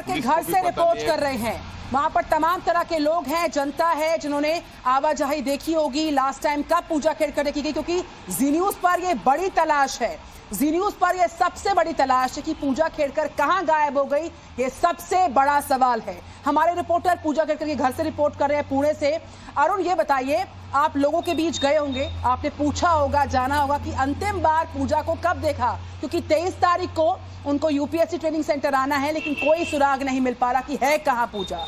के घर से रिपोर्ट कर रहे हैं। वहां पर तमाम तरह के लोग हैं, जनता है जिन्होंने आवाजाही देखी होगी। लास्ट टाइम कब पूजा खेड़कर की गई, क्योंकि जी न्यूज पर यह बड़ी तलाश है, जी न्यूज पर यह सबसे बड़ी तलाश है कि पूजा खेड़कर कहां गायब हो गई। यह सबसे बड़ा सवाल है। हमारे रिपोर्टर पूजा खेड़कर के घर से रिपोर्ट कर रहे हैं, पुणे से। अरुण, ये बताइए, आप लोगों के बीच गए होंगे, आपने पूछा होगा, जाना होगा कि अंतिम बार पूजा को कब देखा, क्योंकि 23 तारीख को उनको यूपीएससी ट्रेनिंग सेंटर आना है, लेकिन कोई सुराग नहीं मिल पा रहा कि है कहां पूजा।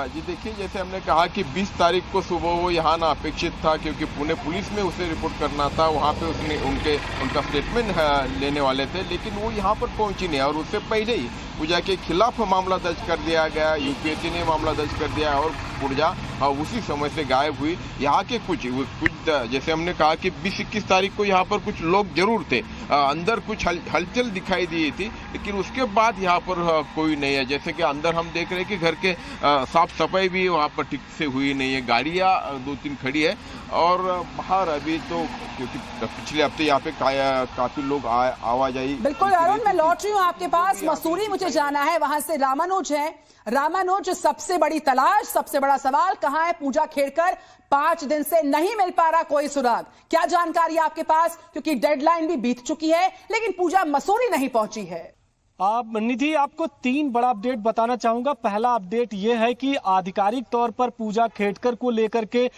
जी देखिए, जैसे हमने कहा कि 20 तारीख को सुबह वो यहाँ आना अपेक्षित था, क्योंकि पुणे पुलिस में उसे रिपोर्ट करना था। वहाँ पे उनका स्टेटमेंट लेने वाले थे, लेकिन वो यहाँ पर पहुंची नहीं। और उससे पहले ही पूजा के खिलाफ मामला दर्ज कर दिया गया, यूपीएससी ने मामला दर्ज कर दिया और पूजा उसी समय से गायब हुई। यहाँ के कुछ जैसे हमने कहा कि 20-21 तारीख को यहाँ पर कुछ लोग जरूर थे, अंदर कुछ हलचल दिखाई दी थी, लेकिन उसके बाद यहाँ पर कोई नहीं है। जैसे कि अंदर हम देख रहे हैं कि घर के साफ सफाई भी वहाँ पर ठीक से हुई नहीं है, गाड़ियाँ 2-3 खड़ी है। और बाहर अभी तो क्योंकि पिछले हफ्ते यहाँ पे काफी लोग आवाजाही। बिल्कुल अरुण, मैं लौट रही हूँ आपके पास। मसूरी मुझे जाना है, वहां से रामानुज है। रामानुज, सबसे बड़ी तलाश, सबसे बड़ा सवाल, कहां है पूजा खेड़कर? 5 दिन से नहीं मिल पा रहा कोई सुराग। क्या जानकारी है आपके पास, क्योंकि डेडलाइन भी बीत चुकी है, लेकिन पूजा मसूरी नहीं पहुंची है। निधि, आपको 3 बड़ा अपडेट बताना चाहूंगा। पहला अपडेट यह है कि आधिकारिक तौर पर पूजा खेड़कर को लेकर के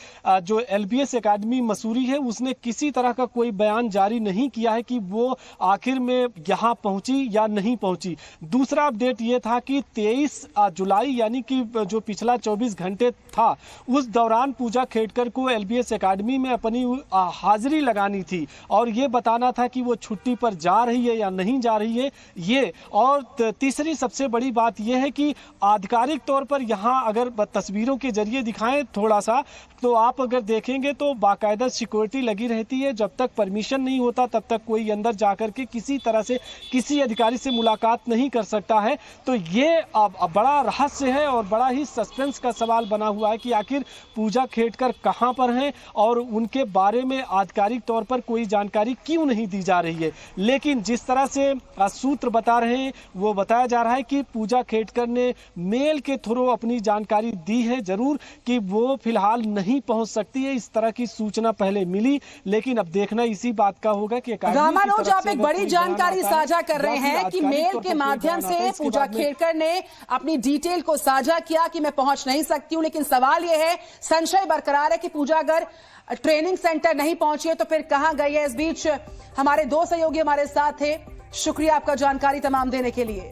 जो एलबीएस एकेडमी मसूरी है, उसने किसी तरह का कोई बयान जारी नहीं किया है कि वो आखिर में यहां पहुंची या नहीं पहुंची। दूसरा अपडेट यह था कि 23 जुलाई यानी कि जो पिछला 24 घंटे था, उस दौरान पूजा खेड़कर को एलबीएस एकेडमी में अपनी हाजिरी लगानी थी और ये बताना था कि वो छुट्टी पर जा रही है या नहीं जा रही है ये। और तीसरी सबसे बड़ी बात यह है कि आधिकारिक तौर पर यहाँ अगर तस्वीरों के जरिए दिखाएं थोड़ा सा, तो आप अगर देखेंगे तो बाकायदा सिक्योरिटी लगी रहती है। जब तक परमिशन नहीं होता तब तक कोई अंदर जाकर के किसी तरह से किसी अधिकारी से मुलाकात नहीं कर सकता है। तो ये अब बड़ा रहस्य है और बड़ा ही सस्पेंस का सवाल बना हुआ है कि आखिर पूजा खेड़कर कहाँ पर हैं और उनके बारे में आधिकारिक तौर पर कोई जानकारी क्यों नहीं दी जा रही है। लेकिन जिस तरह से सूत्र बता रहे हैं, वो बताया जा रहा है कि पूजा खेड़कर ने मेल के थ्रू अपनी जानकारी दी है जरूर कि वो फिलहाल नहीं पहुंच सकती है। इस तरह की सूचना पहले मिली, लेकिन अब देखना इसी बात का होगा कि रामानुज, आप एक बड़ी जानकारी साझा कर रहे हैं कि मेल के माध्यम से पूजा खेड़कर ने अपनी डिटेल को साझा किया कि मैं पहुंच नहीं सकती हूं। लेकिन सवाल यह है, संशय बरकरार है कि पूजा अगर ट्रेनिंग सेंटर नहीं पहुंची है तो फिर कहां गई है। इस बीच हमारे 2 सहयोगी हमारे साथ थे। शुक्रिया आपका जानकारी तमाम देने के लिए।